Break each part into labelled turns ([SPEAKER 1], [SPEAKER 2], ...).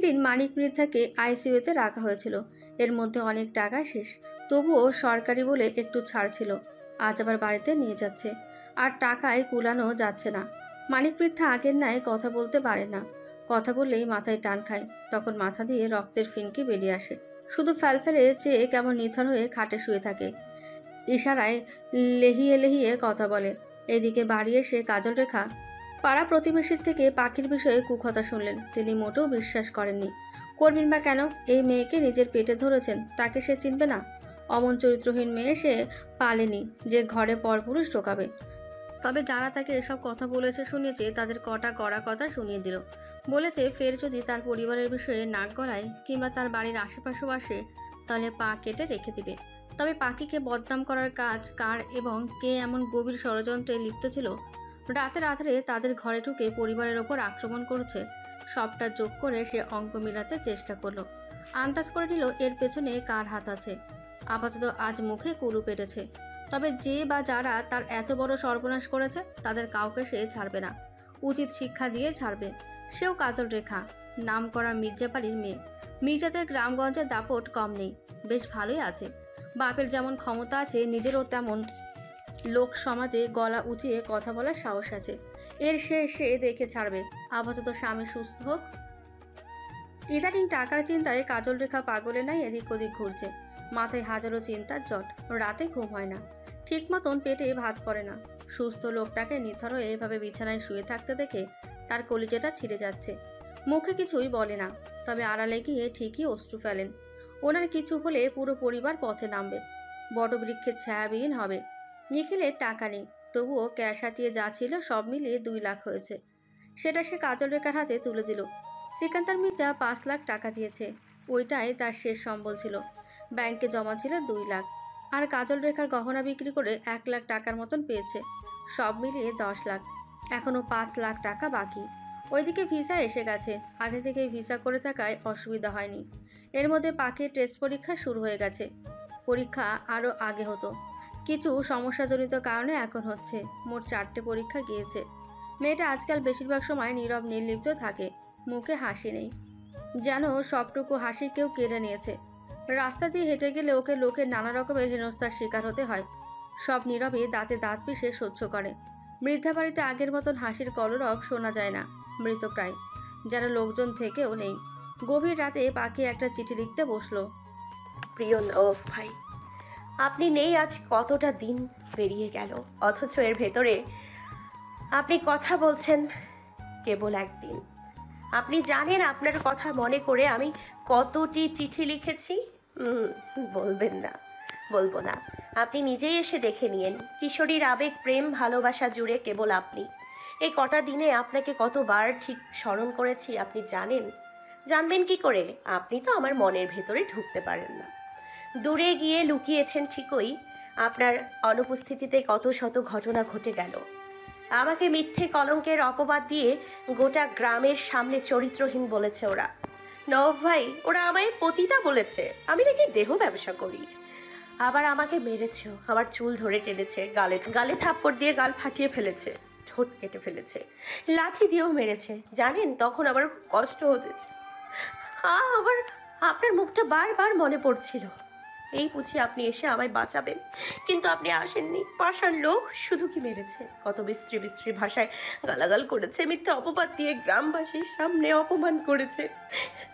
[SPEAKER 1] দিন মানিক মৃধাকে আইসিইউতে রাখা হয়েছিল। এর মধ্যে অনেক টাকা শেষ, তবুও সরকারি বলে একটু ছাড় ছিল। আজ আবার বাড়িতে নিয়ে যাচ্ছে, আর টাকায় কুলানো যাচ্ছে না। মানিক মৃধা আগের ন্যায় কথা বলতে পারে না। কথা বললেই মাথায় টান খায়, তখন মাথা দিয়ে রক্তের ফিনকি বেরিয়ে আসে। শুধু ফ্যালফেলে চেয়ে কেমন নিথর হয়ে খাটে শুয়ে থাকে। ইশারায় লেহিয়ে লেহিয়ে কথা বলে। এদিকে বাড়ি এসে কাজল রেখা পাড়া প্রতিবেশীর থেকে পাখির বিষয়ে কুকথা শুনলেন। তিনি মোটেও বিশ্বাস করেননি। করবেন বা কেন? এই মেয়েকে নিজের পেটে ধরেছেন, তাকে সে চিনবে না? অমন চরিত্রহীন মেয়ে সে পালেনি যে ঘরে পরপুরুষ ঢোকাবে। তবে যারা তাকে এসব কথা বলেছে শুনিয়েছে, তাদের কটা কড়া কথা শুনিয়ে দিল। বলেছে ফের যদি তার পরিবারের বিষয়ে নাক গলায় কিংবা তার বাড়ির আশেপাশেও আসে, তাহলে পা কেটে রেখে দিবে। তবে পাখিকে বদনাম করার কাজ কার এবং কে এমন গভীর ষড়যন্ত্রে লিপ্ত ছিল, রাতের আধারে তাদের ঘরে ঢুকে পরিবারের ওপর আক্রমণ করেছে, সবটা যোগ করে সে অঙ্ক মিলাতে চেষ্টা করলো। আন্দাজ করে নিল এর পেছনে কার হাত আছে। আপাতত আজ মুখে কুলু পেটেছে। তবে যে বা যারা তার এত বড় সর্বনাশ করেছে, তাদের কাউকে সে ছাড়বে না। উচিত শিক্ষা দিয়ে ছাড়বে। সেও কাজল রেখা, নাম করা মির্জাবাড়ির মেয়ে। মির্জাদের গ্রামগঞ্জের দাপট কম নেই, বেশ ভালোই আছে। বাপের যেমন ক্ষমতা আছে, নিজেরও তেমন লোক সমাজে গলা উঁচিয়ে কথা বলার সাহস আছে। এর সে দেখে ছাড়বে। আপাতত স্বামী সুস্থ হোক। ইদানিং টাকার চিন্তায় কাজল রেখা পাগলে নাই এদিক ওদিক ঘুরছে। মাথায় হাজারো চিন্তার জট, রাতে ঘুম হয় না, ঠিক মতন পেটে ভাত পড়ে না। সুস্থ লোকটাকে নিথর হয়ে এভাবে বিছানায় শুয়ে থাকতে দেখে তার কলিজাটা ছিঁড়ে যাচ্ছে। মুখে কিছুই বলে না, তবে আড়ালে গিয়ে ঠিকই অশ্রু ফেলেন। ওনার কিছু হলে পুরো পরিবার পথে নামবে, বটবৃক্ষের ছায়াবিহীন হবে। নিখিলের টাকা নেই, তবুও ক্যাশ হাতিয়ে যা ছিল সব মিলিয়ে 2 লাখ হয়েছে। সেটা সে কাজল রেখার হাতে তুলে দিল। সিকান্দার মির্জা 5 লাখ টাকা দিয়েছে, ওইটাই তার শেষ সম্বল ছিল। ব্যাংকে জমা ছিল 2 লাখ, আর কাজল রেখার গহনা বিক্রি করে 1 লাখ টাকার মতন পেয়েছে। সব মিলিয়ে 10 লাখ। এখনও 5 লাখ টাকা বাকি। ওইদিকে ভিসা এসে গেছে, আগে থেকে ভিসা করে থাকায় অসুবিধা হয়নি। এর মধ্যে পাখির টেস্ট পরীক্ষা শুরু হয়ে গেছে। পরীক্ষা আরও আগে হতো, কিছু সমস্যাজনিত কারণে এখন হচ্ছে। মোট 4টে পরীক্ষা গিয়েছে। মেয়েটা আজকাল বেশিরভাগ সময় নীরব নির্লিপ্ত থাকে, মুখে হাসি নেই, যেন সবটুকু হাসি কেউ কেড়ে নিয়েছে। রাস্তা দিয়ে হেঁটে গেলে ওকে লোকের নানা রকমের হেনস্থার শিকার হতে হয়। সব নীরবে দাঁতে দাঁত পিষে সহ্য করে। বৃদ্ধা বাড়িতে আগের মতন হাসির কলরব শোনা যায় না, মৃতপ্রায়, যেন লোকজন থেকেও নেই। গভীর রাতে পাখি একটা চিঠি লিখতে বসলো।
[SPEAKER 2] প্রিয় নবাব ভাই, আপনি নেই আজ কতটা দিন পেরিয়ে গেল, অথচ এর ভেতরে আপনি কথা বলছেন কেবল একদিন। আপনি জানেন আপনার কথা মনে করে আমি কতটি চিঠি লিখেছি? বলবেন না, বলবো না। আপনি নিজেই এসে দেখে নিয়েন। কিশোরীর আবেগ, প্রেম, ভালোবাসা জুড়ে কেবল আপনি। এই কটা দিনে আপনাকে কতবার ঠিক স্মরণ করেছি আপনি জানেন? জানবেন কি করে? আপনি তো আমার মনের ভেতরে ঢুকতে পারেন না। দূরে গিয়ে লুকিয়েছেন ঠিকই, আপনার অনুপস্থিতিতে কত শত ঘটনা ঘটে গেল। আমাকে মিথ্যে কলঙ্কের অপবাদ দিয়ে গোটা গ্রামের সামনে চরিত্রহীন বলেছে ওরা। নবাব ভাই, ওরা আমায় পতিতা বলেছে, আমি নাকি দেহ ব্যবসা করি। আবার আমাকে মেরেছেও, আমার চুল ধরে টেনেছে, গালে গালে থাপ্পড় দিয়ে গাল ফাটিয়ে ফেলেছে, ঠোঁট কেটে ফেলেছে, লাঠি দিয়েও মেরেছে। জানেন, তখন আমার খুব কষ্ট হতেছে। আবার আপনার মুখটা বারবার মনে পড়ছিল। এই বুঝি আপনি এসে আমায় বাঁচাবেন, কিন্তু আপনি আসেননি। পাষাণ লোক শুধু কি মেরেছে, কত বিশ্রী বিশ্রী ভাষায় গালাগাল করেছে, মিথ্যে অপবাদ দিয়ে গ্রামবাসীর সামনে অপমান করেছে।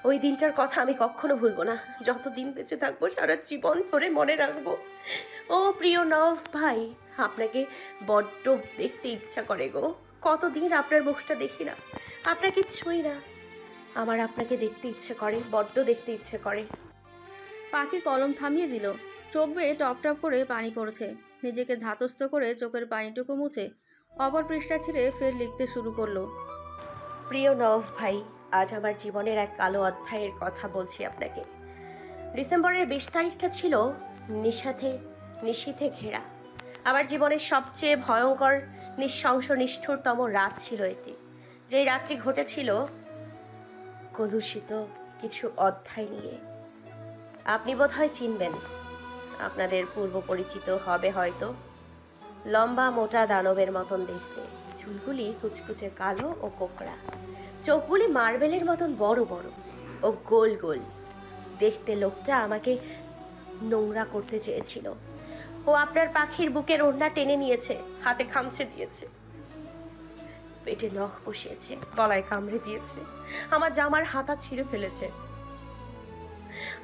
[SPEAKER 2] ওই দিনটার কথা আমি কখনো ভুলবো না। যতদিন বেঁচে থাকবো সারা জীবন ধরে মনে রাখবো। ও প্রিয় নওয়াব ভাই, আপনাকে বড্ড দেখতে ইচ্ছা করে গো। কতদিন আপনার মুখটা দেখি না, আপনাকে ছুঁই না। আমার আপনাকে দেখতে ইচ্ছে করে, বড্ড দেখতে ইচ্ছে করে।
[SPEAKER 1] পাখি কলম থামিয়ে দিল। চোখ বেয়ে টপ টপ করে পানি পড়ছে। নিজেকে ধাতস্থ করে চোখের পানিটুকু মুছে অপর পৃষ্ঠা ছিঁড়ে ফের লিখতে শুরু করলো।
[SPEAKER 2] প্রিয় নওয়াব ভাই, আজ আমার জীবনের এক কালো অধ্যায়ের কথা বলছি আপনাকে। ডিসেম্বরের 20 তারিখটা ছিল নিশীথে ঘেরা। আমার জীবনের সবচেয়ে ভয়ঙ্কর, নৃশংস, নিষ্ঠুরতম রাত ছিল এটি। যেই রাত্রি ঘটেছিল কলুষিত কিছু অধ্যায় নিয়ে। আপনি বোধহয় চিনবেন, আপনাদের পূর্ব পরিচিত হবে হয়তো। লম্বা মোটা দানবের মতন দেখতে, চুলগুলি কুচকুচে কালো ও কোকড়া, চোখগুলি মার্বেলের মতন বড় বড় ও গোল গোল। দেখতে লোকটা আমাকে নোংরা করতে চেয়েছিল। ও আপনার পাখির বুকের ওড়না টেনে নিয়েছে, হাতে খামচে দিয়েছে, পেটে নখ বসিয়েছে, গলায় কামড়ে দিয়েছে, আমার জামার হাতা ছিঁড়ে ফেলেছে।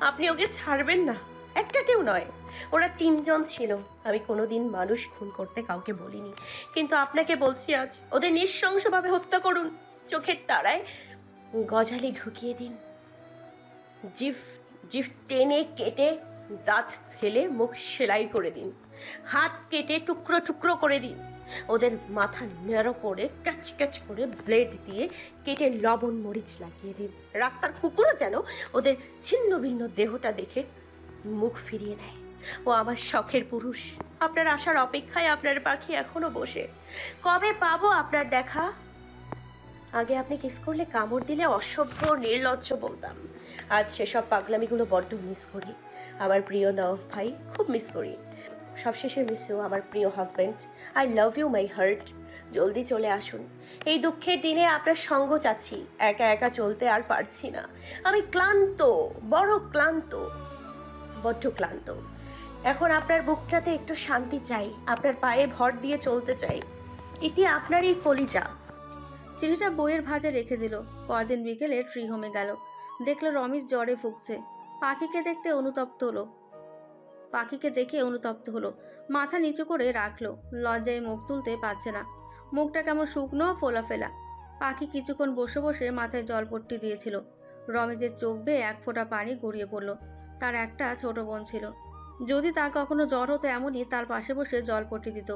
[SPEAKER 2] আপনি ওকে ছাড়বেন না, একটা কেউ নয়, ওরা 3 জন ছিল। আমি কোনোদিন মানুষ খুন করতে কাউকে বলিনি, কিন্তু আপনাকে বলছি আজ, ওদের নৃশংসভাবে হত্যা করুন। চোখের তারায় গজালি ঢুকিয়ে দিন, জিভ জিভ টেনে কেটে দাঁত ফেলে মুখ সেলাই করে দিন, হাত কেটে টুকরো টুকরো করে দিন। ওদের মাথা নেড়ো করে ক্যাচ ক্যাচ করে ব্লেড দিয়ে কেটে লবণ মরিচ লাগিয়ে দিন। রাস্তার কুকুরও যেন ওদের ছিন্ন ভিন্ন দেহটা দেখে মুখ ফিরিয়ে নেয়। ও আমার শখের পুরুষ। আপনার আসার অপেক্ষায় আপনার পাখি এখনো বসে। কবে পাবো আপনার দেখা? আগে আপনি কিস করলে কামড় দিলে অসভ্য নির্লজ্জ বলতাম। আজ সেসব পাগলামিগুলো বড্ড মিস করি। আমার প্রিয় নওয়াব ভাই, খুব মিস করি। সবশেষে মিস ইউ আমার প্রিয় husband. I love you my heart. জলদি চলে আসুন। এই দুঃখের দিনে আপনার সঙ্গ চাচ্ছি। একা একা চলতে আর পারছি না। আমি ক্লান্ত, বড় ক্লান্ত, বড্ড ক্লান্ত। এখন আপনার বুকটাতে একটু শান্তি চাই, আপনার পায়ে ভর দিয়ে চলতে চাই। এটি আপনারই কলিজা।
[SPEAKER 1] চিঠিটা বইয়ের ভাঁজে রেখে দিল। পরদিন বিকেলে ট্রি হোমে গেল, দেখলো রমেশ জ্বরে ফুঁকছে। পাখিকে দেখে অনুতপ্ত হলো। মাথা নিচু করে রাখলো, লজ্জায় মুখ তুলতে পারছে না। মুখটা কেমন শুকনো ফোলা ফেলা। পাখি কিছুক্ষণ বসে বসে মাথায় জলপট্টি দিয়েছিল। রমেশের চোখ বেয়ে 1 ফোঁটা পানি গড়িয়ে পড়ল। তার একটা ছোট বোন ছিল, যদি তার কখনো জ্বর হতো এমনই তার পাশে বসে জলপট্টি দিত।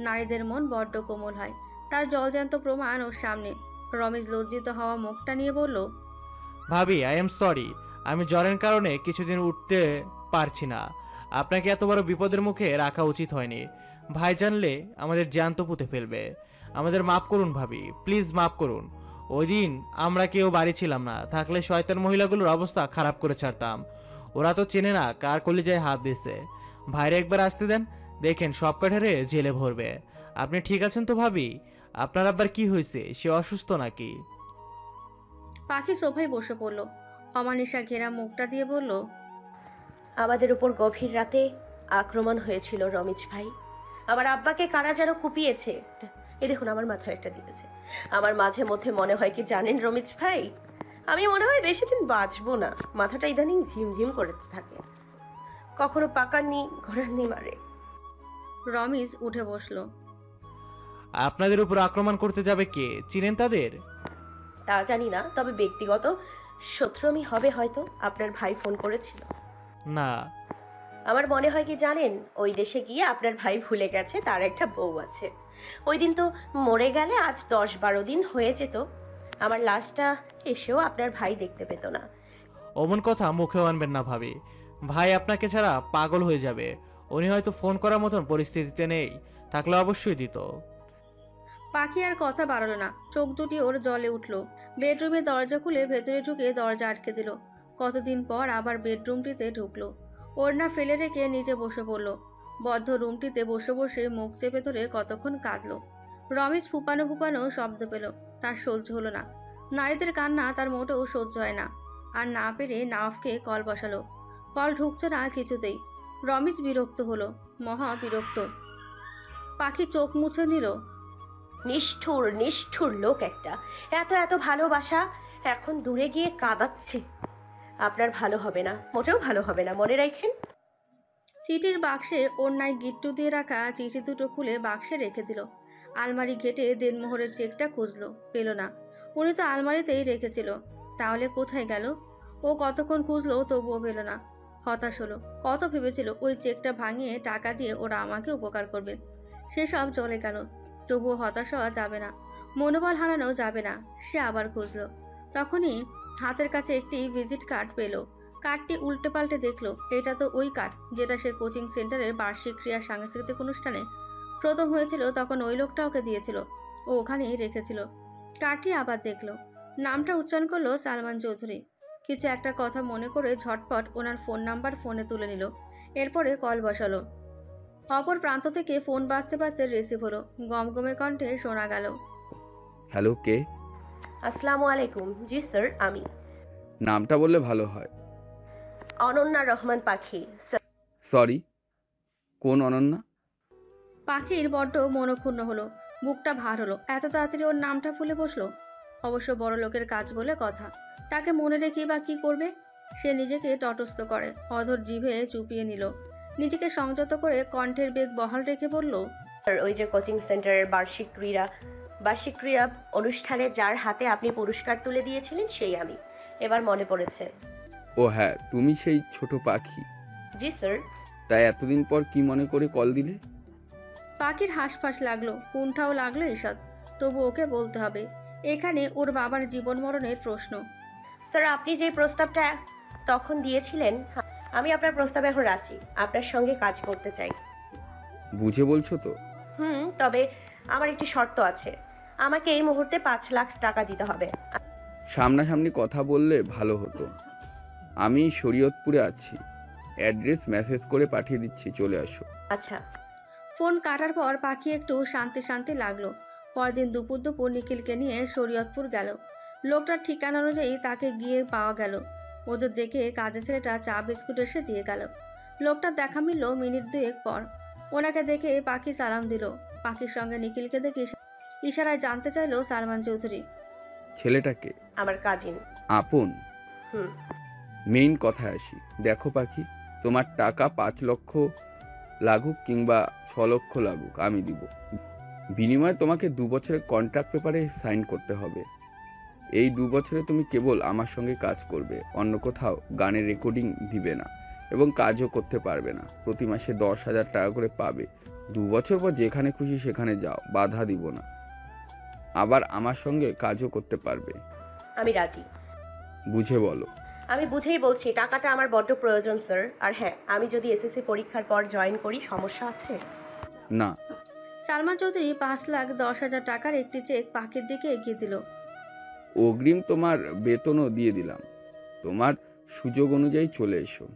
[SPEAKER 1] নারীদের মন বড্ড কোমল হয়, তার জলজ্যান্ত প্রমাণ ওর সামনে। রমেশ লজ্জিত হওয়া মুখটা নিয়ে বলল,
[SPEAKER 3] ভাবি, আই এম সরি, আমি জ্বরের কারণে কিছুদিন উঠতে পারছি না। আপনাকে এত বড় বিপদের মুখে রাখা উচিত হয়নি। ভাই জানলে আমাদের জ্যান্ত পুঁতে ফেলবে। আমাদের মাফ করুন ভাবি, প্লিজ মাফ করুন। ওই দিন আমরা কেউ বাড়ি ছিলাম না, থাকলে শয়তান মহিলাগুলোর অবস্থা খারাপ করে ছাড়তাম। ওরা তো চেনে না কার কলিজায় হাত দিছে। ভাইরে একবার আসতে দেন, দেখেন সব কাঠারে জেলে ভরবে। আপনি ঠিক আছেন তো ভাবি? আপনার আবার কি হয়েছে? সে অসুস্থ নাকি?
[SPEAKER 1] পাখি সোফায় বসে পড়ল, অমানিসা ঘেরা মুখটা দিয়ে বলল,
[SPEAKER 2] আমাদের উপর গভীর রাতে আক্রমণ হয়েছিল রমেশ ভাই। আমার আব্বাকে কারা যেন কুপিয়েছে। এ দেখুন, আমার মাথায় একটা দিতেছে। আমার মাঝে মধ্যে মনে হয় কি জানেন রমেশ ভাই, আমি মনে হয় বেশি দিন বাঁচবো না। মাথাটা ইদানিং ঝিমঝিম করতে থাকে, কখনো পাকাননি ঘোরাননি মারে।
[SPEAKER 1] রমেশ উঠে বসলো।
[SPEAKER 3] আপনাদের উপর আক্রমণ করতে যাবে কে? চিনেন তাদের?
[SPEAKER 2] তা জানি না, তবে ব্যক্তিগত শত্রুমি হবে হয়তো। আপনার ভাই ফোন করেছিল।
[SPEAKER 3] না।
[SPEAKER 2] আমার মনে হয় কি জানেন, ওই দেশে গিয়ে আপনার ভাই ভুলে গেছে তার একটা বউ আছে। ওই দিন তো মরে গেলে আজ 10-12 দিন হয়ে যেত। আমার লাশটা এসেও আপনার ভাই দেখতে পেত না।
[SPEAKER 3] অমন কথা মুখেও আনবেন না ভাবি। ভাই আপনাকে ছাড়া পাগল হয়ে যাবে। উনি হয়তো ফোন করার মতন পরিস্থিতিতে নেই, থাকলে অবশ্যই দিত।
[SPEAKER 1] পাখি আর কথা বাড়ালো না, চোখ দুটি ওর জলে উঠল। বেডরুমে দরজা খুলে ভেতরে ঢুকে দরজা আটকে দিল। কতদিন পর আবার বেডরুমটিতে ঢুকলো। ওড়না ফেলে রেখে নিচে বসে পড়ল। বদ্ধ রুমটিতে বসে বসে মুখ চেপে ধরে কতক্ষণ কাঁদলো। রমেশ ফুপানো ফুপানো শব্দ পেল, তার সহ্য হলো না। নারীদের কান্না তার মোটেও সহ্য হয় না। আর না পেরে নাওফকে কল বসালো। কল ঢুকছে না কিছুতেই। রমেশ বিরক্ত হলো, মহা বিরক্ত। পাখি চোখ মুছে নিল।
[SPEAKER 2] নিষ্ঠুর নিষ্ঠুর লোক একটা। এত এত ভালোবাসা এখন দূরে গিয়ে কাঁদাচ্ছে। আপনার ভালো হবে না, মোটেও ভালো হবে না, মনে রাখেন।
[SPEAKER 1] চিঠির বাক্সে ওড়নায় গিট্টু দিয়ে রাখা চিঠি দুটো খুলে বাক্সে রেখে দিল। আলমারি ঘেটে দেনমোহরের চেকটা খুঁজলো, পেল না। উনি তো আলমারিতেই রেখেছিল, তাহলে কোথায় গেল? ও কতক্ষণ খুঁজলো তবুও পেল না। হতাশ হলো। কত ভেবেছিল ওই চেকটা ভাঙিয়ে টাকা দিয়ে ওরা আমাকে উপকার করবে, সেসব চলে গেল। তবুও হতাশ হওয়া যাবে না, মনোবল হারানো যাবে না। সে আবার খুঁজলো। তখনই হাতের কাছে একটি ভিজিট কার্ড পেল। কার্ডটি উল্টে পাল্টে দেখলো, এটা তো ওই কার্ড যেটা সে কোচিং সেন্টারের বার্ষিক ক্রিয়া সাংস্কৃতিক অনুষ্ঠানে প্রথম হয়েছিল, তখন ওই লোকটা ওকে দিয়েছিল। ও ওখানেই রেখেছিল। কার্ডটি আবার দেখলো, নামটা উচ্চারণ করলো সালমান চৌধুরী। কিছু একটা কথা মনে করে ঝটপট ওনার ফোন নাম্বার ফোনে তুলে নিল। এরপরে কল বসালো। অপর প্রান্ত থেকে ফোন বাজতে বাজতে রিসিভ হলো। গমগমে কণ্ঠে শোনা গেল,
[SPEAKER 4] হ্যালো, কে?
[SPEAKER 2] আসসালামু আলাইকুম। জি স্যার, আমি
[SPEAKER 4] নামটা বললে ভালো হয়।
[SPEAKER 2] অনন্যা রহমান পাখি স্যার।
[SPEAKER 4] সরি, কোন অনন্যা?
[SPEAKER 1] পাখির বড্ড মনক্ষুণ্ণ হলো, বুকটা ভার হলো। এত তাড়াতাড়ি ওর নামটা ভুলে বসলো। অবশ্য বড় লোকের কাজ বলে কথা, তাকে মনে রেখে বা কি করবে। সে নিজেকে তটস্থ করে অধর জিভে চুপিয়ে নিল। নিজেকে সংযত করে কণ্ঠের বেগ বহাল রেখে বলল,
[SPEAKER 2] ওই যে কোচিং সেন্টারের বার্ষিক ক্রীড়া অনুষ্ঠানে যার হাতে আপনি পুরস্কার তুলে দিয়েছিলেন সেই আমি। এবার মনে পড়েছে।
[SPEAKER 4] ও হ্যাঁ, তুমি সেই ছোট পাখি।
[SPEAKER 2] জি স্যার।
[SPEAKER 4] তাই এতদিন পর কি মনে করে কল দিলে?
[SPEAKER 1] পাখির হাঁসফাঁস লাগলো, কুণ্ঠাও লাগলো ঈষৎ। তবু ওকে বলতে হবে, এখানে ওর বাবার জীবন মরণের প্রশ্ন।
[SPEAKER 2] স্যার, আপনি যে প্রস্তাবটা তখন দিয়েছিলেন, আমি আপনার প্রস্তাবে এখন রাজি। আপনার সঙ্গে কাজ করতে চাই।
[SPEAKER 4] বুঝে বলছো তো?
[SPEAKER 2] তবে আমার একটি শর্ত আছে। আমাকে এই মুহূর্তে 5 লাখ টাকা দিতে হবে।
[SPEAKER 4] সামনাসামনি কথা বললে ভালো হতো। আমি শরীয়তপুরে আছি, অ্যাড্রেস মেসেজ করে পাঠিয়ে দিচ্ছি, চলে আসো।
[SPEAKER 2] আচ্ছা।
[SPEAKER 1] ফোন কাটার পর পাখি একটু শান্তি শান্তি লাগলো। পরদিন দুপুর নিখিলকে নিয়ে শরীয়তপুর গেল। লোকটার ঠিকানা অনুযায়ী তাকে গিয়ে পাওয়া গেল। ওদের দেখে কাজের ছেলেটা চা বিস্কুট এসে দিয়ে গেল। লোকটার দেখা মিলল মিনিট 2 পর। ওনাকে দেখে পাখি সালাম দিল। পাখির সঙ্গে নিখিলকে দেখে ইশারায় জানতে চাইলো সালমান চৌধুরী।
[SPEAKER 4] ছেলেটাকে?
[SPEAKER 2] আমার কাজিন।
[SPEAKER 4] আপন?
[SPEAKER 2] হুম।
[SPEAKER 4] মেইন কথায় আসি। দেখো পাখি, তোমার টাকা 5 লক্ষ লাগুক কিংবা 6 লক্ষ লাগুক, আমি দিব। বিনিময়ে তোমাকে 2 বছরের কন্ট্রাক্ট পেপারে সাইন করতে হবে। এই 2 বছরে তুমি কেবল আমার সঙ্গে কাজ করবে, অন্য কোথাও গানের রেকর্ডিং দিবে না এবং কাজও করতে পারবে না। প্রতি মাসে 10,000 টাকা করে পাবে। 2 বছর পর যেখানে খুশি সেখানে যাও, বাধা দিব না। আবার আমার সঙ্গে কাজও করতে পারবে।
[SPEAKER 2] আমি রাজি।
[SPEAKER 4] বুঝে বলো।
[SPEAKER 2] আমি বুঝেই বলছি, টাকাটা আমার বড্ড প্রয়োজন স্যার। আর হ্যাঁ, আমি যদি এসএসসি পরীক্ষার পর জয়েন করি, সমস্যা আছে?
[SPEAKER 4] না।
[SPEAKER 1] সালমান চৌধুরী 5,10,000 টাকার একটি চেক পাখির দিকে এগিয়ে দিল।
[SPEAKER 4] অগ্রিম তোমার বেতনও দিয়ে দিলাম। তোমার সুযোগ অনুযায়ী চলে এসো।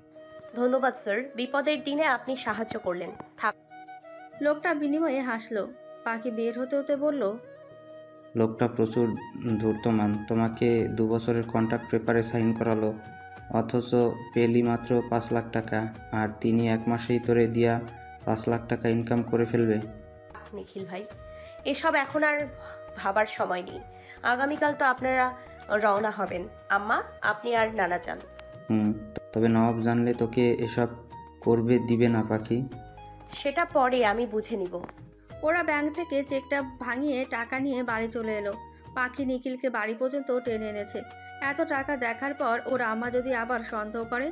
[SPEAKER 2] ধন্যবাদ স্যার, বিপদের দিনে আপনি সাহায্য করলেন। থাক।
[SPEAKER 1] লোকটা বিনিময়ে হাসলো। পাখি বের হতে হতে বলল,
[SPEAKER 5] লোকটা প্রচুর ধূর্তমান। তোমাকে 2 বছরের কন্ট্রাক্ট পেপারে সাইন করালো, অথচ পেলি মাত্র 5 লাখ টাকা। আর তিনি 1 মাসেই তোরে দিয়া 5 লাখ টাকা ইনকাম করে ফেলবে।
[SPEAKER 2] নিখিল ভাই, এসব এখন আর ভাবার সময় নেই। আগামীকাল তো আপনারা রওনা হবেন। আম্মা, আপনি আর নানা যান।
[SPEAKER 5] তবে নবাব জানলে তোকে এসব করবে দিবে না পাখি।
[SPEAKER 2] সেটা পরে আমি বুঝে নিব।
[SPEAKER 1] ওরা ব্যাংক থেকে চেকটা ভাঙিয়ে টাকা নিয়ে বাড়ি চলে এলো। পাখি নিখিলকে বাড়ি পর্যন্ত টেনে এনেছে। এত টাকা দেখার পর ওর আম্মা যদি আবার সন্দেহ করে।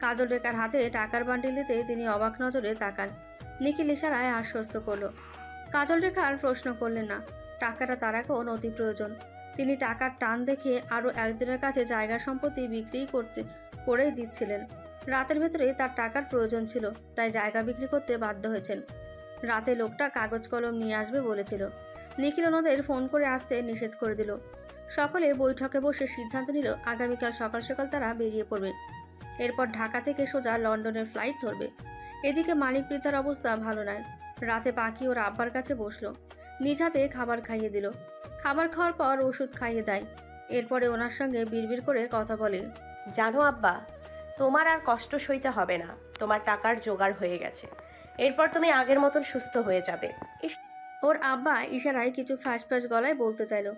[SPEAKER 1] কাজল রেখার হাতে টাকার বান্ডিল দিতে তিনি অবাক নজরে তাকান। নিখিল ইশারায় আশ্বস্ত করলো। কাজল রেখা আর প্রশ্ন করলেন না। টাকাটা তার এখন অতি প্রয়োজন। তিনি টাকার টান দেখে আরও একজনের কাছে জায়গা সম্পত্তি বিক্রি করেই দিচ্ছিলেন। রাতের ভেতরে তার টাকার প্রয়োজন ছিল, তাই জায়গা বিক্রি করতে বাধ্য হয়েছেন। রাতে লোকটা কাগজ কলম নিয়ে আসবে বলেছিল। নিখিল ওনাদের ফোন করে আসতে নিষেধ করে দিল। সকলে বৈঠকে বসে সিদ্ধান্ত নিল আগামীকাল সকাল সকাল তারা বেরিয়ে পড়বে। এরপর ঢাকা থেকে সোজা লন্ডনের ফ্লাইট ধরবে। এদিকে মানিক বৃদ্ধার অবস্থা ভালো নয়। রাতে পাখি ওর আব্বার কাছে বসলো। নিজ হাতে খাবার খাইয়ে দিল। খাবার খাওয়ার পর ওষুধ খাইয়ে দেয়। এরপরে ওনার সঙ্গে বিড়বিড় করে কথা বলে,
[SPEAKER 2] জানো আব্বা, তোমার আর কষ্ট সইতে হবে না। তোমার টাকার জোগাড় হয়ে গেছে। এরপর তুমি আগের মতন সুস্থ হয়ে যাবে।
[SPEAKER 1] ওর আব্বা ইশারায় কিছু ফ্যাঁস গলায় বলতে চাইল।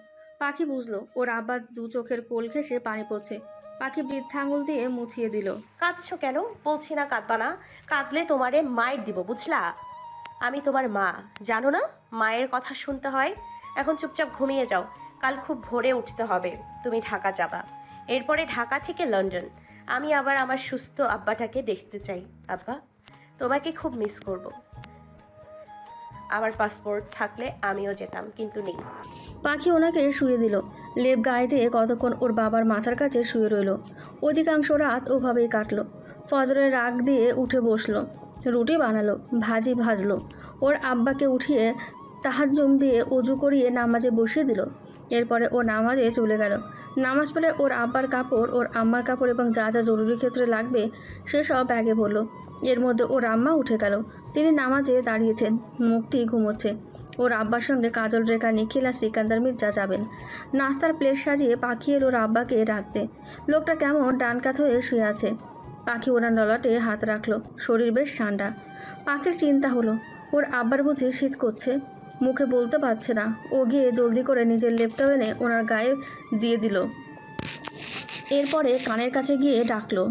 [SPEAKER 1] পাখি বুঝলো ওর আব্বা 2 চোখের কোল ঘেঁষে পানি পড়ছে। পাখি বৃদ্ধা আঙুল দিয়ে মুছিয়ে দিল।
[SPEAKER 2] কাঁদছো কেন? বলছি না কাঁদবা না। কাঁদলে তোমারে মায়ের দিব, বুঝলা? আমি তোমার মা, জানো না মায়ের কথা শুনতে হয়। এখন চুপচাপ ঘুমিয়ে যাও। কাল খুব ভোরে উঠতে হবে। তুমি ঢাকা যাবা, এরপরে ঢাকা থেকে লন্ডন। আমি আবার আমার সুস্থ আব্বাটাকে দেখতে চাই। আব্বা, তোমাকে খুব মিস করব। আমার পাসপোর্ট থাকলে আমিও যেতাম, কিন্তু নেই।
[SPEAKER 1] পাখি ওনাকে শুয়ে দিল। লেপ গায়ে দিয়ে কতক্ষণ ওর বাবার মাথার কাছে শুয়ে রইল। অধিকাংশ রাত ওভাবেই কাটলো। ফজরের রাগ দিয়ে উঠে বসলো। রুটি বানালো, ভাজি ভাজলো। ওর আব্বাকে উঠিয়ে তাহাজ্জুম দিয়ে অজু করিয়ে নামাজে বসিয়ে দিল। এরপরে ও নামাজে চলে গেল। নামাজ পড়ে ওর আব্বার কাপড়, ওর আম্মার কাপড় এবং যা যা জরুরি ক্ষেত্রে লাগবে সেসব ব্যাগে ভরল। এর মধ্যে ওর আম্মা উঠে গেল। তিনি নামাজে দাঁড়িয়েছেন। মুক্তি ঘুমোচ্ছে। ওর আব্বার সঙ্গে কাজল, রেখা, নিখিল আর সিকান্দার মির্জা যাবেন। নাস্তার প্লেট সাজিয়ে পাখি এর ওর আব্বাকে ডাকতে। লোকটা কেমন ডান কাত হয়ে শুয়ে আছে। পাখি ওনার ললাটে হাত রাখলো। শরীর বেশ ঠান্ডা। পাখির চিন্তা হলো, ওর আব্বার বুঝি শীত করছে। মুখে বলতে পারছে না। ও গিয়ে জলদি করে নিজের লেপটা এনে ওনার গায়ে দিয়ে দিল। এরপরে কানের কাছে গিয়ে ডাকলো,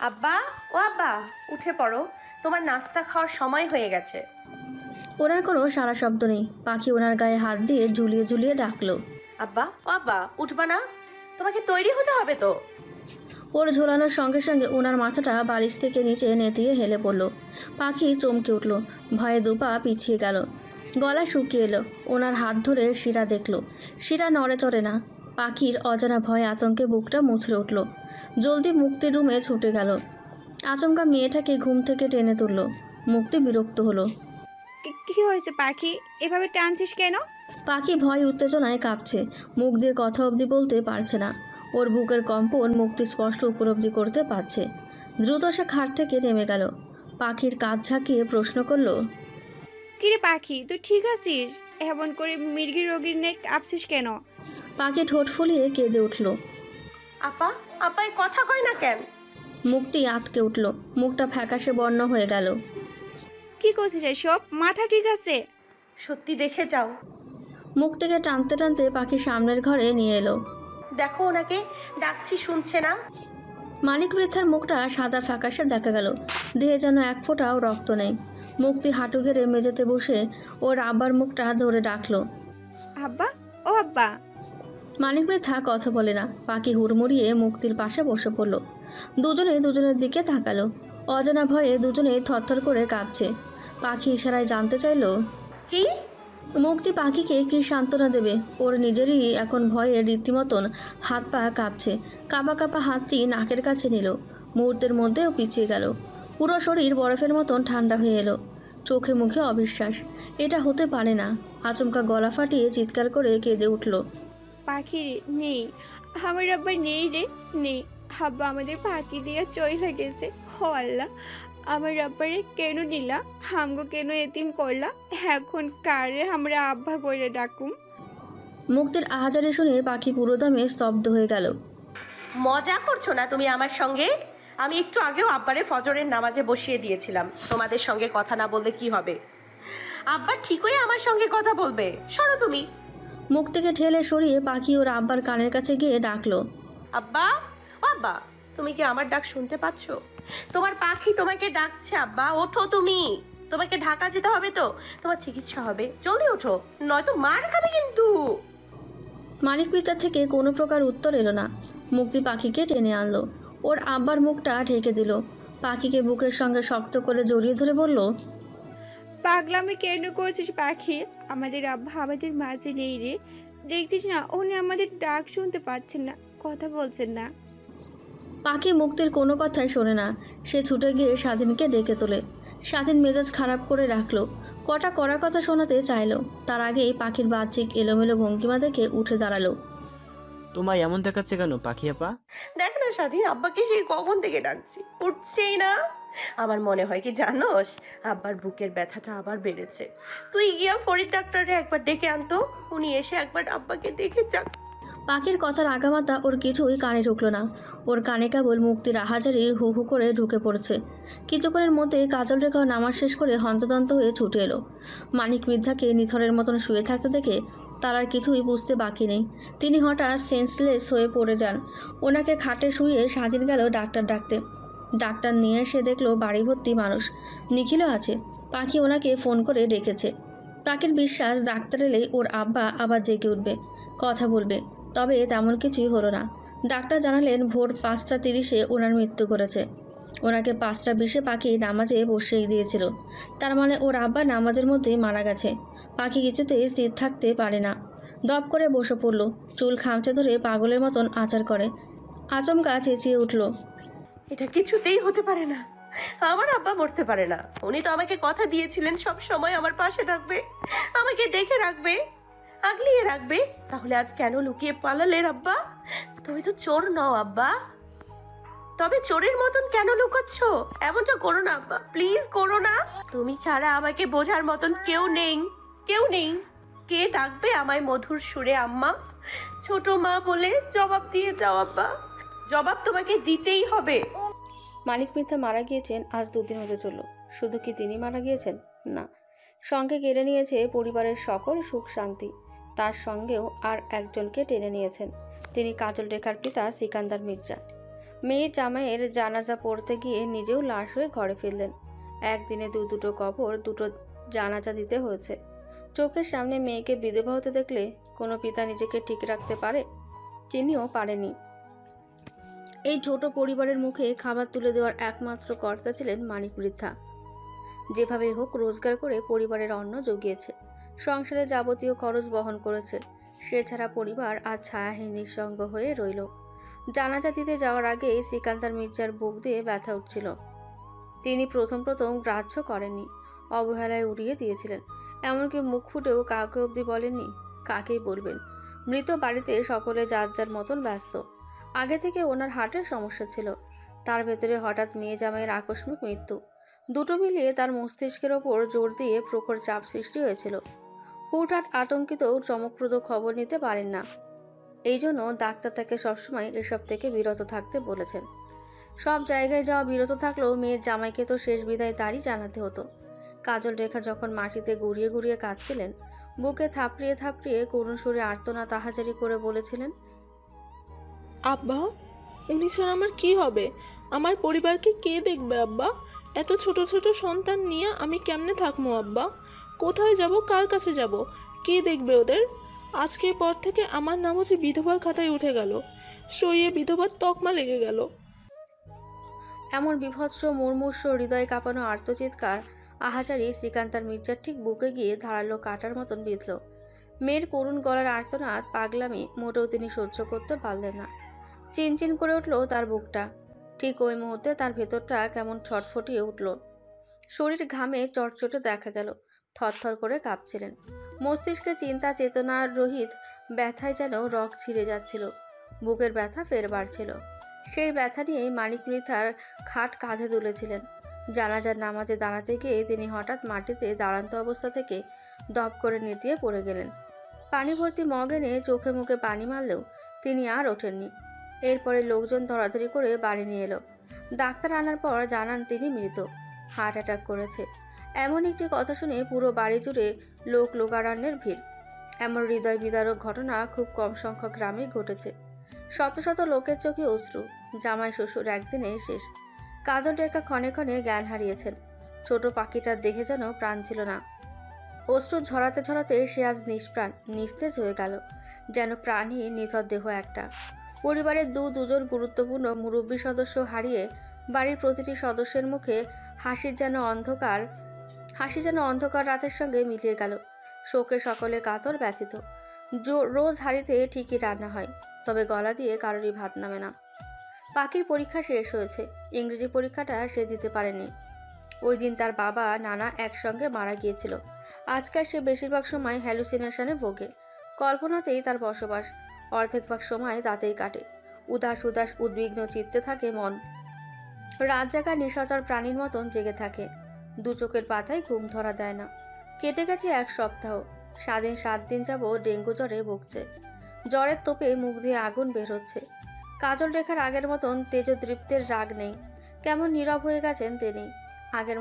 [SPEAKER 2] আব্বা, ও আব্বা, উঠে পড়ো, তোমার নাস্তা খাওয়ার সময় হয়ে গেছে।
[SPEAKER 1] ওনার কোনো সারা শব্দ নেই। পাখি ওনার গায়ে হাত দিয়ে ঝুলিয়ে ঝুলিয়ে ডাকলো,
[SPEAKER 2] আব্বা, ও আব্বা, উঠবা না? তোমাকে তৈরি হতে হবে তো।
[SPEAKER 1] ওর ঝোলানোর সঙ্গে সঙ্গে ওনার মাথাটা বালিশ থেকে নিচে নেতিয়ে হেলে পড়ল। পাখি চমকে উঠল। ভয়ে দুপা পিছিয়ে গেল। গলা শুকিয়ে এলো। ওনার হাত ধরে শিরা দেখল। শিরা নড়ে চড়ে না। পাখির অজানা ভয় আতঙ্কে বুকটা মুচড়ে উঠল। জলদি মুক্তির রুমে ছুটে গেল। আচমকা মেয়েটাকে ঘুম থেকে টেনে তুলল। মুক্তি বিরক্ত হলো।
[SPEAKER 6] কি হয়েছে পাখি, এভাবে টানছিস কেন?
[SPEAKER 1] পাখি ভয় উত্তেজনায় কাঁপছে। মুখ দিয়ে কথা অবধি বলতে পারছে না। ওর বুকের কম্পন মুক্তি স্পষ্ট উপলব্ধি করতে পারছে। দ্রুত সে খাট থেকে নেমে গেল। পাখির কাঁধ ঝাঁকিয়ে প্রশ্ন করল,
[SPEAKER 6] কিরে পাখি, তুই ঠিক আছিস? এমন করে মির্গি রোগীর নে কাঁপছিস কেন?
[SPEAKER 1] পাখি ঠোঁট ফুলিয়ে কেঁদে উঠল।
[SPEAKER 2] আপা, আপা, এই কথা কয় না কেন?
[SPEAKER 1] মুক্তি আঁতকে উঠল। মুখটা ফ্যাকাশে বর্ণ হয়ে গেল।
[SPEAKER 6] কি করছিস এসব? মাথা ঠিক আছে?
[SPEAKER 2] সত্যি দেখে যাও।
[SPEAKER 1] মুখ থেকে টানতে টানতে পাখি সামনের ঘরে নিয়ে এলো।
[SPEAKER 2] দেখো, ওনাকে ডাকছি, শুনছে না।
[SPEAKER 1] মানিক বৃদ্ধার মুখটা সাদা ফ্যাকাশে দেখা গেল। দেহে যেন এক ফোঁটাও রক্ত নেই। মুক্তি হাঁটু গেড়ে মেঝেতে বসে ওর আব্বার মুখটা ধরে ডাকলো,
[SPEAKER 6] আব্বা, ও আব্বা।
[SPEAKER 1] মানিক বৃদ্ধা কথা বলে না। পাখি হুড়মুড়িয়ে মুক্তির পাশে বসে পড়ল। দুজনে দুজনের দিকে তাকালো। অজানা ভয়ে দুজনে থরথর করে কাঁপছে। পাখি ইশারায় জানতে চাইল,
[SPEAKER 2] কি?
[SPEAKER 1] মুক্তি পাখিকে কি সান্ত্বনা দেবে? ওর নিজেরই এখন ভয়ে রীতিমতন হাত পা কাঁপছে। কাঁপা কাঁপা হাতটি নাকের কাছে নিল। মুহূর্তের মধ্যেও পিছিয়ে গেল। পুরো শরীর বরফের মতন ঠান্ডা হয়ে এলো। চোখে মুখে অবিশ্বাস। এটা হতে পারে না। আচমকা গলা ফাটিয়ে চিৎকার করে কেঁদে উঠল।
[SPEAKER 6] পাখি নেই, আমার আব্বা নেই রে, নেই। আব্বা আমাদের পাখি দিয়ে চইলা গেছে। ও আল্লাহ, আমার আব্বারে কেন নিলা? হামগো কেন এতিম করলা? এখন কারে আমরা আব্বা করে ডাকুম?
[SPEAKER 1] মুক্তির আহাজারি শুনে পাখি পুরোদমে স্তব্ধ হয়ে গেল।
[SPEAKER 2] মজা করছো না তুমি আমার সঙ্গে? আমি একটু আগেও আব্বারে ফজরের নামাজে বসিয়ে দিয়েছিলাম। তোমাদের সঙ্গে কথা না বললে কি হবে? আব্বা ঠিকই আমার সঙ্গে কথা বলবে। সরো তুমি।
[SPEAKER 1] মুক্তিকে ঠেলে সরিয়ে পাখি ওর আব্বার কানের কাছে গিয়ে ডাকলো,
[SPEAKER 2] আব্বা, ও আব্বা, তুমি কি আমার ডাক শুনতে পাচ্ছ? তোমার পাখি তোমাকে ডাকছে। আব্বা, ওঠো তুমি। তোমাকে ঢাকা যেতে হবে তো, তোমার চিকিৎসা হবে, জলদি ওঠো, নয়তো মার খাবে কিন্তু।
[SPEAKER 1] মানিক পিতার থেকে কোনো প্রকার উত্তর এলো না। মুক্তি পাখিকে টেনে আনলো। ওর আব্বার মুখটা ঢেকে দিল। পাখিকে বুকের সঙ্গে শক্ত করে জড়িয়ে ধরে বলল,
[SPEAKER 6] পাগলামি কেন করছিস পাখি? আমাদের আব্বা আমাদের মাঝে নেই রে। দেখছিস না, উনি আমাদের ডাক শুনতে পাচ্ছেন না, কথা বলছেন না।
[SPEAKER 1] পাখি মুক্তির কোনো কথাই শোনে না। সে ছুটে গিয়ে স্বাধীনকে ডেকে তোলে। স্বাধীন মেজাজ খারাপ করে রাখলো। কটা কড়া কথা শোনাতে চাইলো। তার আগেই পাখির বাহ্যিক এলোমেলো ভঙ্গিমা দেখে উঠে দাঁড়ালো।
[SPEAKER 7] তোমায় এমন দেখাচ্ছে কেন পাখি আপা?
[SPEAKER 2] দেখ না স্বাধীন, আব্বাকে সেই কখন থেকে ডাকছি, উঠছেই না। আমার মনে হয় কি জানোস, আব্বার বুকের ব্যথাটা আবার বেড়েছে। তুই গিয়া ফরিদ ডাক্তারে একবার ডেকে আনতো, উনি এসে একবার আব্বাকে দেখে যাক।
[SPEAKER 1] পাখির কথার আগামাতা ওর কিছুই কানে ঢুকলো না। ওর কানে কেবল মুক্তির আহাজারির হু হু করে ঢুকে পড়ছে। কিছুক্ষণের মধ্যে কাজল রেখাও নামাজ শেষ করে হন্তদন্ত হয়ে ছুটে এলো। মানিক বৃদ্ধাকে নিথরের মতন শুয়ে থাকতে দেখে তার আর কিছুই বুঝতে বাকি নেই। তিনি হঠাৎ সেন্সলেস হয়ে পড়ে যান। ওনাকে খাটে শুয়ে স্বাধীন গেল ডাক্তার ডাকতে। ডাক্তার নিয়ে এসে দেখলো বাড়ি ভর্তি মানুষ। নিখিলও আছে। পাখি ওনাকে ফোন করে ডেকেছে। পাখির বিশ্বাস ডাক্তার এলেই ওর আব্বা আবার জেগে উঠবে, কথা বলবে। তবে তেমন কিছুই হলো না। ডাক্তার জানালেন ভোর 5:30 ওনার মৃত্যু করেছে। ওনাকে 5:20 পাখি নামাজে বসিয়ে দিয়েছিল। তার মানে ওর আব্বা নামাজের মধ্যেই মারা গেছে। পাখি কিছুতেই স্থির থাকতে পারে না। দপ করে বসে পড়ল। চুল খামচে ধরে পাগলের মতন আচার করে। আচমকা চেঁচিয়ে উঠল,
[SPEAKER 2] এটা কিছুতেই হতে পারে না। আমার আব্বা মরতে পারে না। উনি তো আমাকে কথা দিয়েছিলেন সব সময় আমার পাশে থাকবে, আমাকে দেখে রাখবে, আগলিয়ে রাখবে। তাহলে আজ কেন লুকিয়ে পালালে আব্বা? তুমি তো চোর নও আব্বা। তবে চোরের মতন কেন লুকাচ্ছ? এমনটা করো না আব্বা, প্লিজ করো না। তুমি ছাড়া আমাকে বোঝার মতন কেউ নেই, কেউ নেই। কে ডাকবে আমায় মধুর সুরে আম্মা? ছোট মা বলে জবাব দিয়ে যাও আব্বা, জবাব তোমাকে দিতেই হবে।
[SPEAKER 1] মানিক মিথ্যা মারা গিয়েছেন আজ 2 দিন হতে চলল। শুধু কি তিনি মারা গিয়েছেন? না, সঙ্গে কেড়ে নিয়েছে পরিবারের সকল সুখ শান্তি। তার সঙ্গেও আর একজনকে টেনে নিয়েছেন। তিনি কাজল রেখার পিতা সিকান্দার মির্জা। মেয়ে জামাইয়ের জানাজা পড়তে গিয়ে নিজেও লাশ হয়ে ঘরে ফিরলেন। একদিনে দুটো কবর, 2টো জানাজা দিতে হয়েছে। চোখের সামনে মেয়েকে বিধবা হতে দেখলে কোনো পিতা নিজেকে ঠিক রাখতে পারে? তিনিও পারেনি। এই ছোট পরিবারের মুখে খাবার তুলে দেওয়ার একমাত্র কর্তা ছিলেন মানিক বৃদ্ধা। যেভাবে হোক রোজগার করে পরিবারের অন্ন জুগিয়েছে, সংসারে যাবতীয় খরচ বহন করেছে। সে ছাড়া পরিবার আজ ছায়াহীন নিঃসঙ্গ হয়ে রইল। জানাজা দিতে যাওয়ার আগে সিকান্দার মির্জার বুক দিয়ে ব্যথা উঠছিল। তিনি প্রথম গ্রাহ্য করেননি, অবহেলায় উড়িয়ে দিয়েছিলেন। এমনকি মুখ ফুটেও কাউকে অবধি বলেননি। কাকেই বলবেন? মৃত বাড়িতে সকলে যার যার মতন ব্যস্ত। আগে থেকে ওনার হার্টের সমস্যা ছিল, তার ভেতরে হঠাৎ মেয়ে জামাইয়ের আকস্মিক মৃত্যু। দুটো মিলিয়ে তার মস্তিষ্কের ওপর জোর দিয়ে প্রখর চাপ সৃষ্টি হয়েছিল। হুটহাট আতঙ্কিত চমকপ্রদ খবর নিতে পারেন না। এই জন্য ডাক্তার তাকে সবসময় এসব থেকে বিরত থাকতে বলেছেন। সব জায়গায় যাওয়া বিরত থাকলেও মেয়ের জামাইকে তো শেষ বিদায় তারই জানাতে হতো। কাজল রেখা যখন মাটিতে গুড়িয়ে গুড়িয়ে কাঁদছিলেন, বুকে থাপড়িয়ে থাপড়িয়ে করুণ সুরে আর্তনাদ আহাজারি করে বলেছিলেন,
[SPEAKER 8] আব্বা, উনি ছাড়া আমার কি হবে? আমার পরিবারকে কে দেখবে আব্বা? এত ছোট ছোট সন্তান নিয়ে আমি কেমনে থাকবো আব্বা? কোথায় যাব, কার কাছে যাব, কে দেখবে ওদের? আজকের পর থেকে আমার নামও যে বিধবার খাতায় উঠে গেল, সইয়ে বিধবার তকমা লেগে গেল।
[SPEAKER 1] এমন বিভৎস মুমূর্ষু হৃদয় কাঁপানো আর্তচিৎকার আহাজারি শ্রীকান্তার মির্জার ঠিক বুকে গিয়ে ধারালো কাটার মতন বিঁধল। মেয়ের করুণ গলার আর্তনাদ, পাগলামি মোটেও তিনি সহ্য করতে পারলেন না। চিনচিন করে উঠল তার বুকটা। ঠিক ওই মুহূর্তে তার ভেতরটা কেমন ছটফটিয়ে উঠল। শরীর ঘামে চটচটে দেখা গেল, থরথর করে কাঁপছিলেন। মস্তিষ্কে চিন্তা চেতনার রহিত ব্যথায় যেন রগ ছিঁড়ে যাচ্ছিল। বুকের ব্যথা ফের বাড়ছিল। সেই ব্যথা নিয়েই মানিক মৃথার খাট কাঁধে তুলেছিলেন। জানাজার নামাজে দাঁড়াতে গিয়ে তিনি হঠাৎ মাটিতে দাঁড়ান্ত অবস্থা থেকে দপ করে নেতিয়ে পড়ে গেলেন। পানি ভর্তি মগ এনে চোখে মুখে পানি মারলেও তিনি আর ওঠেননি। এরপরে লোকজন ধরাধরি করে বাড়ি নিয়ে এলো। ডাক্তার আনার পর জানান তিনি মৃত, হার্ট অ্যাটাক করেছে। এমন একটি কথা শুনে পুরো বাড়ি জুড়ে লোকারণ্যের ভিড়। এমন হৃদয় বিদারক ঘটনা খুব কম সংখ্যক গ্রামেই ঘটেছে। শত শত লোকের চোখে অশ্রু। জামাই শ্বশুর একদিনে শেষ। কাজল রেখা ক্ষণে ক্ষণে জ্ঞান হারিয়েছেন। ছোট পাখিটার দেখে যেন প্রাণ ছিল না। অশ্রু ঝরাতে ঝরাতে সে আজ নিষ্প্রাণ, নিস্তেজ হয়ে গেল, যেন প্রাণহীন নিথর দেহ একটা। পরিবারের দুজন গুরুত্বপূর্ণ মুরব্বী সদস্য হারিয়ে বাড়ির প্রতিটি সদস্যের মুখে হাসি যেন অন্ধকার রাতের সঙ্গে মিলিয়ে গেল। শোকে সকলে কাতর ব্যথিত। রোজ হাঁড়িতে ঠিকই রান্না হয়, তবে গলা দিয়ে কারোরই ভাত নামে না। পাখির পরীক্ষা শেষ হয়েছে, ইংরেজি পরীক্ষাটা সে দিতে পারেনি। ওই দিন তার বাবা নানা একসঙ্গে মারা গিয়েছিল। আজকাল সে বেশিরভাগ সময় হ্যালুসিনেশনে ভোগে। কল্পনাতেই তার বসবাস। অর্ধেক ভাগ সময় তাতেই কাটে। উদাস উদাস উদ্বিগ্ন চিত্তে থাকে মন। রাত জাগা নিশাচর প্রাণীর মতন জেগে থাকে। 2 চোখের পাতায় ঘুম ধরা দেয় না। কেটে গেছে 1 সপ্তাহ। 7 দিন যাবৎ ডেঙ্গু জ্বরে ভুগছে। জ্বরের তোপে মুখ দিয়ে আগুন বের হচ্ছে। কাজল রেখার আগের মতন তেজদৃপ্তের রাগ নেই। কেমন নীরব হয়ে গেছেন তিনি। আগের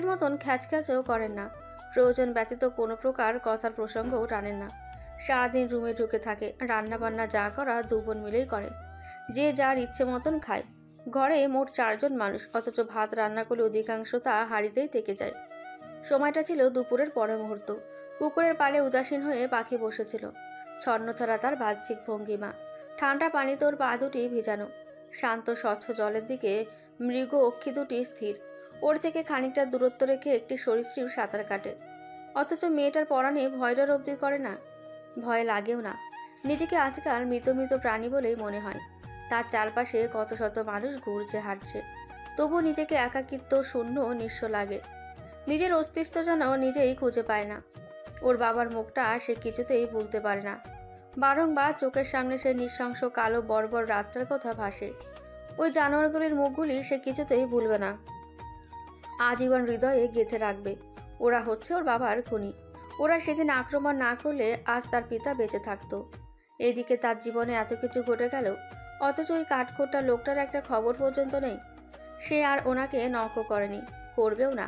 [SPEAKER 1] মতন খ্যাচখ্যাচও করেন না। প্রয়োজন ব্যতীত কোনো প্রকার কথার প্রসঙ্গও টানেন না। সারাদিন রুমে ঢুকে থাকে। রান্না বান্না যা করা 2 বোন মিলেই করে। যে যার ইচ্ছে মতন খায়। ঘরে মোট 4 জন মানুষ, অথচ ভাত রান্না করলে অধিকাংশ তা হাঁড়িতেই থেকে যায়। সময়টা ছিল দুপুরের পরে মুহূর্ত। পুকুরের পাড়ে উদাসীন হয়ে পাখি বসেছিল। ছন্নছাড়া তার বাহ্যিক ভঙ্গিমা। ঠান্ডা পানিতে ওর পা দুটি ভিজানো। শান্ত স্বচ্ছ জলের দিকে মৃগ অক্ষি দুটি স্থির। ওর থেকে খানিকটা দূরত্ব রেখে একটি সরীসৃপ সাঁতার কাটে। অথচ মেয়েটার পরাণে ভয়ডর অবধি করে না। ভয় লাগেও না। নিজেকে আজকাল মৃত প্রাণী বলেই মনে হয়। তার চারপাশে কত শত মানুষ ঘুরছে হাঁটছে, তবু নিজেকে একাকিত্ব শূন্য নিঃস্ব লাগে। নিজের অস্তিত্ব যেন নিজেই খুঁজে পায় না। ওর বাবার মুখটা সে কিছুতেই ভুলতে পারে না। বারংবার চোখের সামনে সেই নৃশংস কালো বর্বর রাতটার কথা ভাসে। ওই জানোয়ারগুলির মুখগুলি সে কিছুতেই ভুলবে না, আজীবন হৃদয়ে গেঁথে রাখবে। ওরা হচ্ছে ওর বাবার খুনি। ওরা সেদিন আক্রমণ না করলে আজ তার পিতা বেঁচে থাকতো। এদিকে তার জীবনে এত কিছু ঘটে গেল, অথচ ওই কাঠখোট্টা লোকটার একটা খবর পর্যন্ত নেই। সে আর ওনাকে নখও করেনি, করবেও না।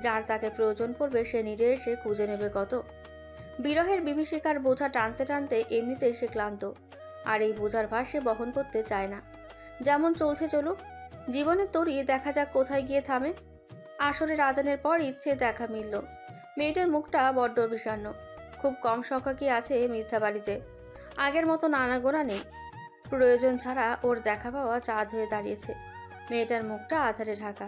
[SPEAKER 1] যার তাকে প্রয়োজন পড়বে সে নিজে এসে খুঁজে নেবে কত। বিরহের বিভীষিকার বোঝা টানতে টানতে এমনিতেই সে ক্লান্ত, আর এই বোঝার ভার সে বহন করতে চায় না। যেমন চলছে চলুক, জীবনের তরি দেখা যাক কোথায় গিয়ে থামে। আসরের আজানের পর ইচ্ছে দেখা মিলল। মেয়েটার মুখটা বড্ড বিষণ্ণ। খুব কম সংখ্যকই আছে মিথ্যা বাড়িতে। আগের মতো নানাগোনা নেই। প্রয়োজন ছাড়া ওর দেখা পাওয়া চাঁদ হয়ে দাঁড়িয়েছে। মেয়েটার মুখটা আধারে ঢাকা।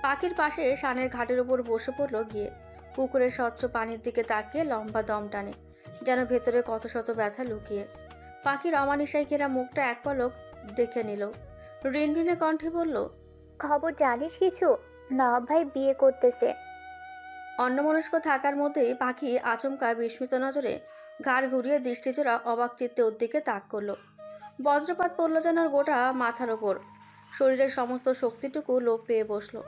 [SPEAKER 1] পাখির পাশে শানের ঘাটের উপর বসে পড়ল গিয়ে। পুকুরের স্বচ্ছ পানির দিকে তাকিয়ে লম্বা দম টানে, যেন ভেতরে কত শত ব্যথা লুকিয়ে। পাখির অমানিসায় ঘেরা মুখটা এক পলক দেখে নিল। রিনরিনে কণ্ঠে বলল,
[SPEAKER 9] খবর জানিস কিছু? নবাব ভাই বিয়ে করতেছে।
[SPEAKER 1] অন্যমনস্ক থাকার মধ্যেই পাখি আচমকা বিস্মিত নজরে ঘাড় ঘুরিয়ে দৃষ্টিচোরা অবাক চিত্তে ওর দিকে তাক করল। বজ্রপাত পড়ল যেন ওর গোটা মাথার ওপর। শরীরের সমস্ত শক্তিটুকু লোপ পেয়ে বসলো।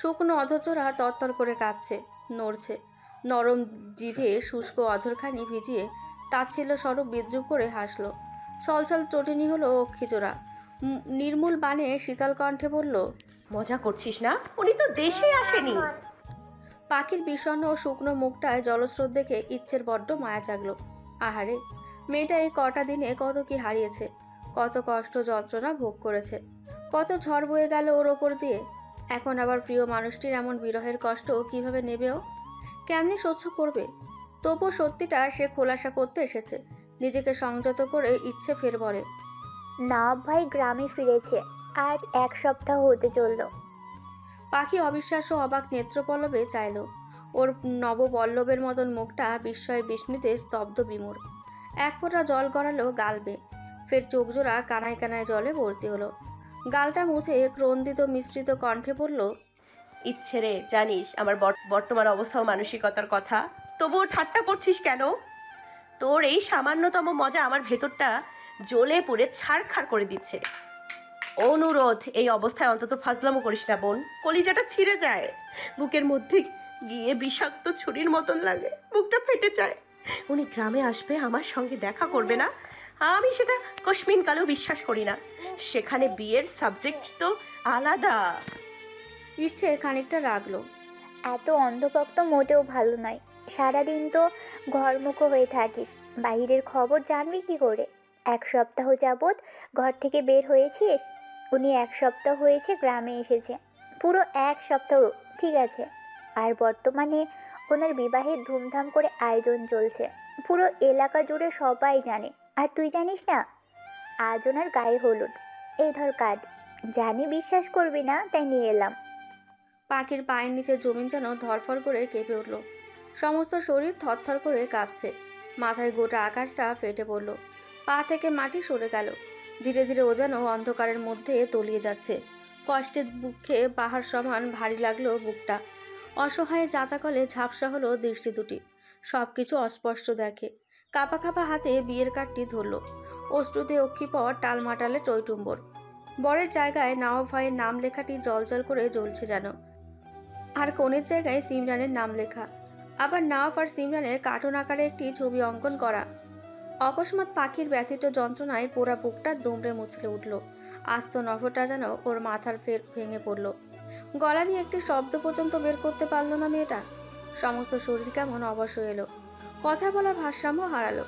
[SPEAKER 1] শুকনো অধরচোরা তরতর করে কাঁপছে, নড়ছে। নরম জিভে শুষ্ক অধরখানি ভিজিয়ে তাচ্ছিল্য স্বরূপ বিদ্রুপ করে হাসল। ছলছল চটিনি হলো অক্ষিচোরা। নির্মূল বাণে শীতল কণ্ঠে বলল,
[SPEAKER 2] মজা করছিস না? উনি তো দেশেই আসেনি।
[SPEAKER 1] পাখির বিষণ্ণ ও শুকনো মুখটায় জলস্রোত দেখে ইচ্ছের বড্ড মায়া জাগলো। আহারে, মেয়েটা এই কটা দিনে কত কি হারিয়েছে, কত কষ্ট যন্ত্রণা ভোগ করেছে, কত ঝড় বয়ে গেল ওর ওপর দিয়ে। এখন আবার প্রিয় মানুষটির এমন বিরহের কষ্ট কিভাবে নেবেও, কেমনি সহ্য করবে? তবুও সত্যিটা সে খোলাসা করতে এসেছে। নিজেকে সংযত করে ইচ্ছে ফের বলে,
[SPEAKER 9] নবাব ভাই গ্রামে ফিরেছে, আজ 1 সপ্তাহ হতে চলল।
[SPEAKER 1] পাখি অবিশ্বাস্য অবাক নেত্রপল্লবে চাইল। ওর নবপল্লবের মতন মুখটা বিস্ময় বিস্মিতে স্তব্ধ বিমূর। এক ফোঁটা জল গড়ালো গালবে, ফের চোখজোড়া কানায় কানায় জলে ভর্তি হলো। গালটা মুছে ক্রন্দিত মিশ্রিত কণ্ঠে বলল,
[SPEAKER 2] ইচ্ছে রে, জানিস আমার বর্তমান অবস্থা ও মানসিকতার কথা, তবুও ঠাট্টা করছিস কেন? তোর এই সামান্যতম মজা আমার ভেতরটা জ্বলে পুড়ে ছারখার করে দিচ্ছে। অনুরোধ, এই অবস্থায় অন্তত ফাজলামো করিস না বোন। কলিজাটা ছিঁড়ে যায়, বুকের মধ্যে গিয়ে বিষাক্ত ছুরির মতন লাগে, বুকটা ফেটে যায়। উনি গ্রামে আসবে, আমার সঙ্গে দেখা করবে না, আমি সেটা কশ্মিন কালেও বিশ্বাস করি না। সেখানে বিয়ের সাবজেক্ট তো আলাদা।
[SPEAKER 1] ইচ্ছে খানিকটা রাগলো।
[SPEAKER 9] এত অন্ধভক্ত মোটেও ভালো নয়। সারাদিন তো ঘরমুখো হয়ে থাকিস, বাইরের খবর জানবি কি করে? 1 সপ্তাহ যাবৎ ঘর থেকে বের হয়েছিস। উনি 1 সপ্তাহ হয়েছে গ্রামে এসেছে, পুরো 1 সপ্তাহ, ঠিক আছে। আর বর্তমানে ওনার বিবাহের ধুমধাম করে আয়োজন চলছে, পুরো এলাকা জুড়ে সবাই জানে। আর তুই জানিস না? আজ ওনার গায়ে হলুদ। এই ধর কার্ড। জানি বিশ্বাস করবি না, তাই নিয়ে এলাম।
[SPEAKER 1] পাখির পায়ের নিচে জমিন যেন ধরফর করে কেঁপে উঠল। সমস্ত শরীর থরথর করে কাঁপছে। মাথায় গোটা আকাশটা ফেটে পড়ল। পা থেকে মাটি সরে গেল। ধীরে ধীরে ও যেন অন্ধকারের মধ্যে তলিয়ে যাচ্ছে। কষ্টের বুকে পাহাড় সমান ভারী লাগলো বুকটা। অসহায় জাতাকলে ঝাপসা হলো দৃষ্টি দুটি। সব কিছু অস্পষ্ট দেখে। কাঁপা কাঁপা হাতে বিয়ের কার্ডটি ধরল। অশ্রুতে অক্ষিপর টালমাটালে টইটুম্বর। বরের জায়গায় নওয়াব ভাইয়ের নাম লেখাটি জলজল করে জ্বলছে যেন, আর কনের জায়গায় সিমরানের নাম লেখা। আবার নওয়াব আর সিমরানের কার্টুন আকারে একটি ছবি অঙ্কন করা। অকস্মাৎ পাখির ব্যথিত যন্ত্রণায় পোড়া বুকটা দুমড়ে মুছলে উঠল। আস্ত নভটা যেন ওর মাথার ফের ভেঙে পড়ল। গলা দিয়ে একটি শব্দ পর্যন্ত বের করতে পারল না মেয়েটা। সমস্ত শরীর কেমন অবশ এলো। কথা বলার ভারসাম্য হারালো।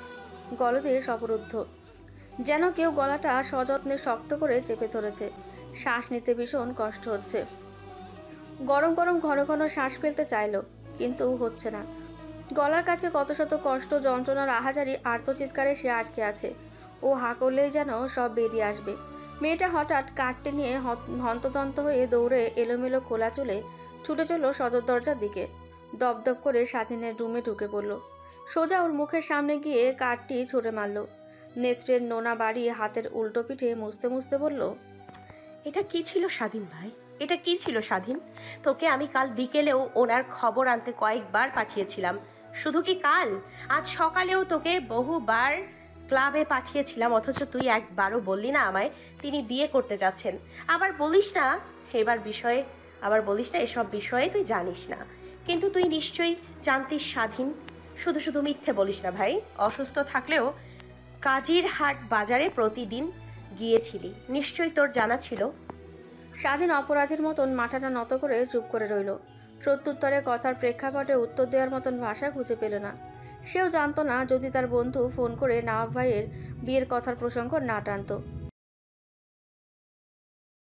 [SPEAKER 1] গলদেশ অবরুদ্ধ, যেন কেউ গলাটা সযত্নে শক্ত করে চেপে ধরেছে। শ্বাস নিতে ভীষণ কষ্ট হচ্ছে। গরম গরম ঘন ঘন শ্বাস ফেলতে চাইল, কিন্তু হচ্ছে না। গলার কাছে কত শত কষ্ট, যন্ত্রণার আহাজারি আর্তচিৎকারে সে আটকে আছে। ও হা করলেই যেন সব বেরিয়ে আসবে। মেয়েটা হঠাৎ কাটতে নিয়ে হন্তদন্ত হয়ে দৌড়ে এলোমেলো খোলা চুলে ছুটে চলল সদর দরজার দিকে। দপদপ করে স্বাধীনের রুমে ঢুকে পড়ল। সোজা ওর মুখের সামনে গিয়ে কাঠটি ছুঁড়ে মারল। নেত্রের নোনা বাড়ি হাতের উল্টো পিঠে মুছতে মুছতে বলল,
[SPEAKER 2] এটা কি ছিল স্বাধীন ভাই? এটা কি ছিল স্বাধীন? তোকে আমি কাল বিকেলেও ওনার খবর আনতে কয়েকবার পাঠিয়েছিলাম। শুধু কি কাল, আজ সকালেও তোকে বহুবার ক্লাবে পাঠিয়েছিলাম, অথচ তুই একবারও বললি না আমায় তিনি বিয়ে করতে যাচ্ছেন। আবার বলিস না এসব বিষয়ে তুই জানিস না, কিন্তু তুই নিশ্চয়ই জানতিস স্বাধীন। শুধু শুধু মিথ্যে বলিস না ভাই। অসুস্থ থাকলেও কাজির হাট বাজারে প্রতিদিন গিয়েছিলি, নিশ্চয়ই তোর জানা ছিল।
[SPEAKER 1] স্বাধীন অপরাধীর মতন মাথাটা নত করে চুপ করে রইল। প্রত্যুত্তরে কথার প্রেক্ষাপটে উত্তর দেওয়ার মতন ভাষা খুঁজে পেল না। সেও জানতো না যদি তার বন্ধু ফোন করে নওয়াব ভাইয়ের বিয়ের কথার প্রসঙ্গ না টানত